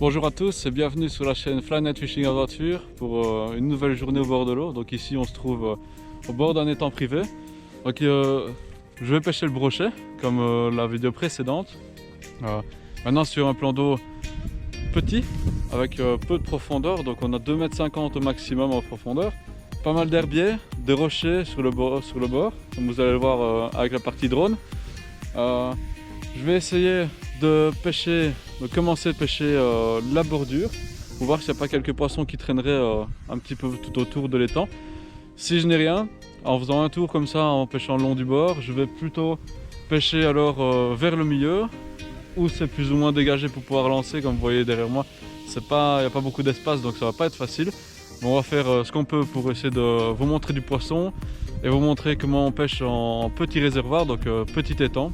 Bonjour à tous et bienvenue sur la chaîne Flynet Fishing Adventure pour une nouvelle journée au bord de l'eau. Donc ici on se trouve au bord d'un étang privé. Donc je vais pêcher le brochet comme la vidéo précédente. Maintenant sur un plan d'eau petit avec peu de profondeur, donc on a 2,50 m au maximum en profondeur. Pas mal d'herbiers, des rochers sur le bord, comme vous allez le voir avec la partie drone. Je vais essayer de commencer de pêcher la bordure pour voir s'il n'y a pas quelques poissons qui traîneraient un petit peu tout autour de l'étang. Si je n'ai rien, en faisant un tour comme ça, en pêchant le long du bord, je vais plutôt pêcher alors vers le milieu où c'est plus ou moins dégagé pour pouvoir lancer. Comme vous voyez derrière moi, il n'y a pas beaucoup d'espace, donc ça va pas être facile. Mais on va faire ce qu'on peut pour essayer de vous montrer du poisson et vous montrer comment on pêche en petit réservoir, donc petit étang.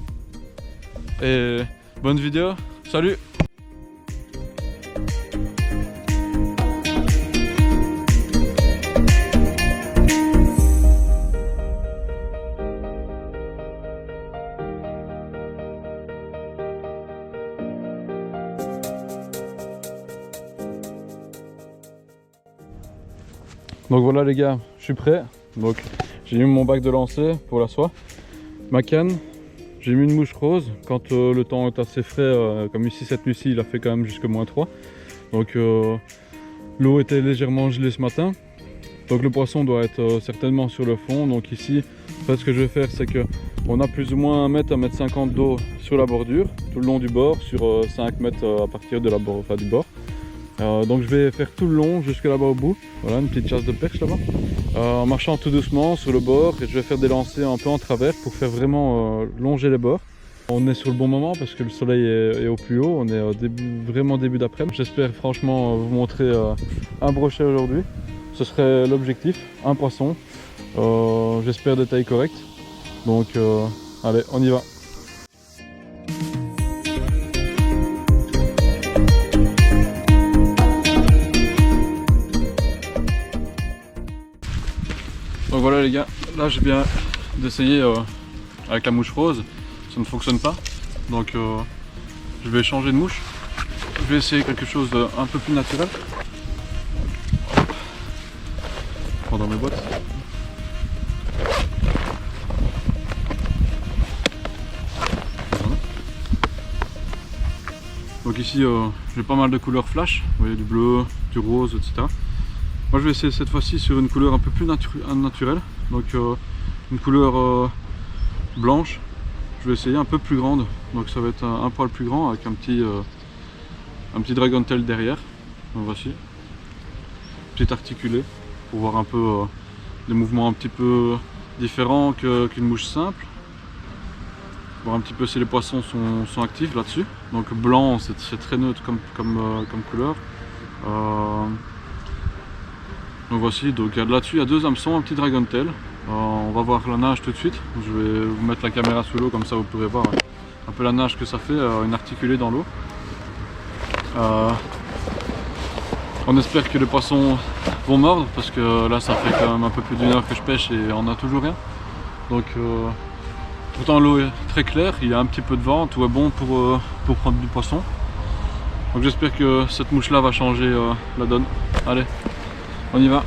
Et bonne vidéo, salut! Donc voilà les gars, je suis prêt. Donc j'ai mis mon bac de lancer pour la soie, ma canne, j'ai mis une mouche rose quand le temps est assez frais, comme ici cette nuit-ci il a fait quand même jusqu'à -3. Donc l'eau était légèrement gelée ce matin. Donc le poisson doit être certainement sur le fond. Donc ici, en fait, ce que je vais faire, c'est que on a plus ou moins 1 m, 1,50 m d'eau sur la bordure, tout le long du bord, sur 5 mètres à partir de du bord. Donc je vais faire tout le long jusque là-bas au bout. Voilà, une petite chasse de perche là-bas. En marchant tout doucement sur le bord, et je vais faire des lancers un peu en travers pour faire vraiment longer les bords. On est sur le bon moment parce que le soleil est au plus haut, on est vraiment début d'après-midi. J'espère franchement vous montrer un brochet aujourd'hui. Ce serait l'objectif, un poisson. J'espère des tailles correctes. Donc allez, on y va. Donc voilà les gars, là je viens d'essayer avec la mouche rose, ça ne fonctionne pas. Donc je vais changer de mouche. Je vais essayer quelque chose d'un peu plus naturel. Je prends dans mes boîtes. Voilà. Donc ici j'ai pas mal de couleurs flash, vous voyez, du bleu, du rose, etc. Moi je vais essayer cette fois-ci sur une couleur un peu plus naturelle, donc une couleur blanche. Je vais essayer un peu plus grande, donc ça va être un poil plus grand avec un petit dragon tail derrière. Donc voici, petit articulé pour voir un peu des mouvements un petit peu différents qu'une mouche simple. Voir un petit peu si les poissons sont actifs là-dessus. Donc blanc, c'est très neutre comme couleur. Donc voici, donc là-dessus il y a 2 hameçons, un petit dragon tail. On va voir la nage tout de suite. Je vais vous mettre la caméra sous l'eau, comme ça vous pourrez voir un peu la nage que ça fait, une articulée dans l'eau. On espère que les poissons vont mordre parce que là ça fait quand même un peu plus d'1 heure que je pêche et on n'a toujours rien. Donc pourtant l'eau est très claire, il y a un petit peu de vent, tout est bon pour prendre du poisson. Donc j'espère que cette mouche là va changer la donne. Allez, on y va.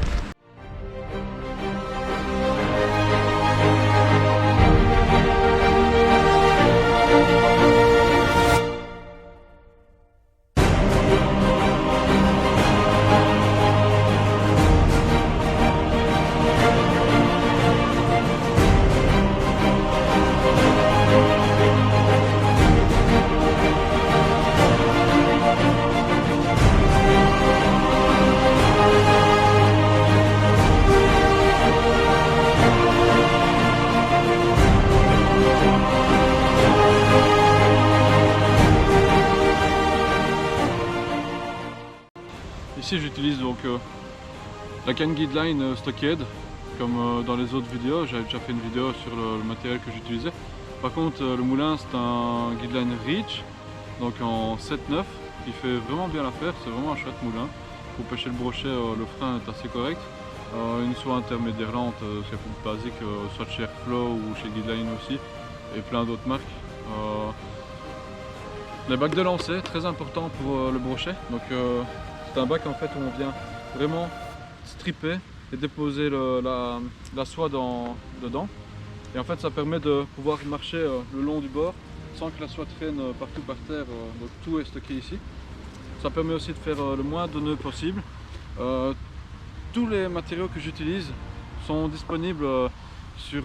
Ici j'utilise donc la canne Guideline Stockhead comme dans les autres vidéos. J'avais déjà fait une vidéo sur le matériel que j'utilisais. Par contre le moulin c'est un Guideline Reach, donc en 7/9, qui fait vraiment bien l'affaire. C'est vraiment un chouette moulin. Pour pêcher le brochet, le frein est assez correct. Une soie intermédiaire lente, c'est plus basique, soit chez Airflow ou chez Guideline aussi, et plein d'autres marques. Les bacs de lancer, très important pour le brochet. Donc c'est un bac en fait où on vient vraiment stripper et déposer la soie dedans. Et en fait ça permet de pouvoir marcher le long du bord sans que la soie traîne partout par terre, donc tout est stocké ici. Ça permet aussi de faire le moins de nœuds possible. Tous les matériaux que j'utilise sont disponibles sur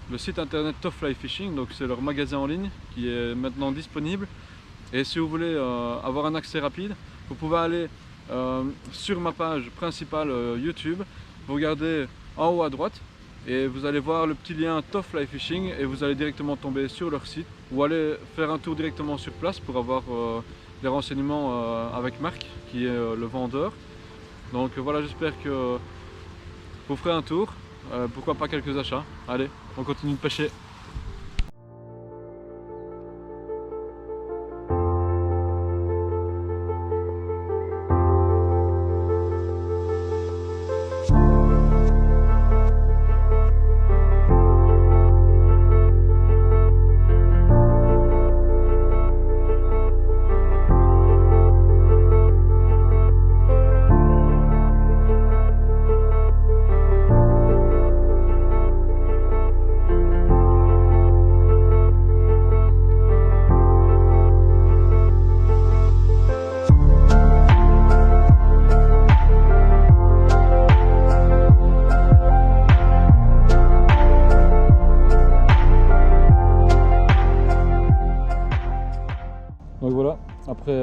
le site internet Tough Fly Fishing, donc c'est leur magasin en ligne qui est maintenant disponible. Et si vous voulez avoir un accès rapide, vous pouvez aller sur ma page principale YouTube, vous regardez en haut à droite et vous allez voir le petit lien Tough Fly Fishing et vous allez directement tomber sur leur site ou aller faire un tour directement sur place pour avoir des renseignements avec Marc qui est le vendeur. Donc voilà, j'espère que vous ferez un tour, pourquoi pas quelques achats. Allez, on continue de pêcher. Donc voilà, après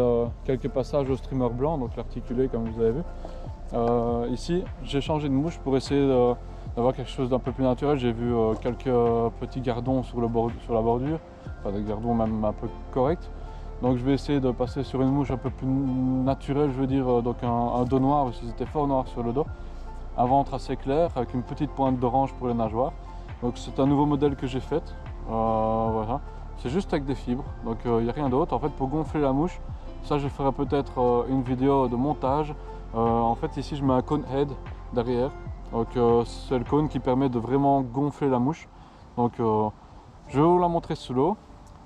quelques passages au streamer blanc, donc l'articulé comme vous avez vu. Ici, j'ai changé de mouche pour essayer d'avoir quelque chose d'un peu plus naturel. J'ai vu quelques petits gardons sur la bordure, enfin des gardons même un peu corrects. Donc je vais essayer de passer sur une mouche un peu plus naturelle, je veux dire, donc un dos noir, parce que c'était fort noir sur le dos. Un ventre assez clair, avec une petite pointe d'orange pour les nageoires. Donc c'est un nouveau modèle que j'ai fait, voilà. C'est juste avec des fibres, donc il n'y a rien d'autre. En fait, pour gonfler la mouche, ça je ferai peut-être une vidéo de montage. En fait, ici je mets un cone head derrière. Donc c'est le cône qui permet de vraiment gonfler la mouche. Donc je vais vous la montrer sous l'eau,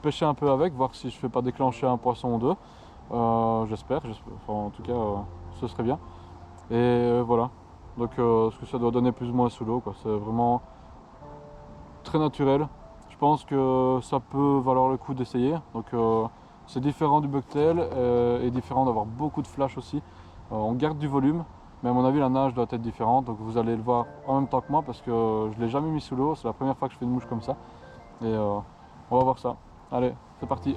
pêcher un peu avec, voir si je ne fais pas déclencher un poisson ou deux. J'espère, enfin, en tout cas ce serait bien. Et voilà, donc ce que ça doit donner plus ou moins sous l'eau, c'est vraiment très naturel. Je pense que ça peut valoir le coup d'essayer. Donc c'est différent du bucktail et différent d'avoir beaucoup de flash aussi. On garde du volume, mais à mon avis la nage doit être différente. Donc vous allez le voir en même temps que moi parce que je ne l'ai jamais mis sous l'eau. C'est la première fois que je fais une mouche comme ça. Et on va voir ça. Allez, c'est parti.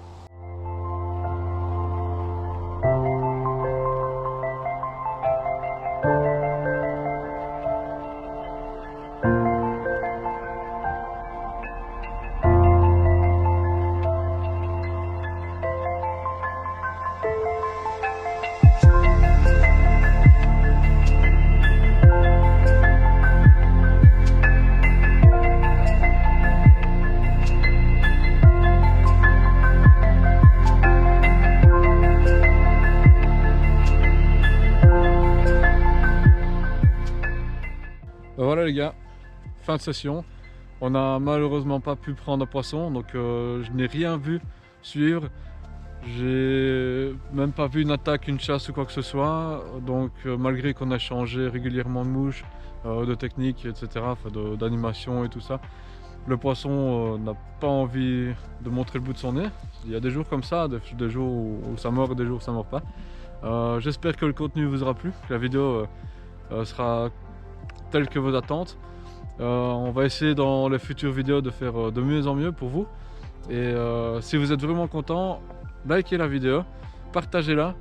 Voilà les gars, fin de session. On n'a malheureusement pas pu prendre de poisson, donc je n'ai rien vu suivre. J'ai même pas vu une attaque, une chasse ou quoi que ce soit. Donc malgré qu'on a changé régulièrement de mouche, de technique, etc., d'animation et tout ça, le poisson n'a pas envie de montrer le bout de son nez. Il y a des jours comme ça, des jours où ça mord, des jours où ça mord pas. J'espère que le contenu vous aura plu, que la vidéo sera telle que vos attentes. On va essayer dans les futures vidéos de faire de mieux en mieux pour vous. Et si vous êtes vraiment content, likez la vidéo, partagez-la,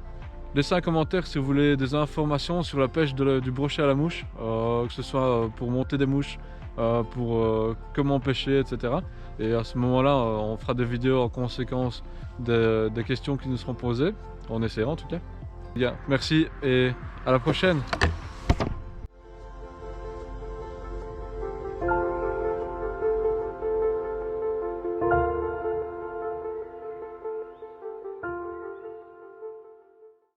laissez un commentaire si vous voulez des informations sur la pêche du brochet à la mouche, que ce soit pour monter des mouches, pour comment pêcher, etc. Et à ce moment-là, on fera des vidéos en conséquence des questions qui nous seront posées. On essaiera en tout cas. Bien, merci et à la prochaine.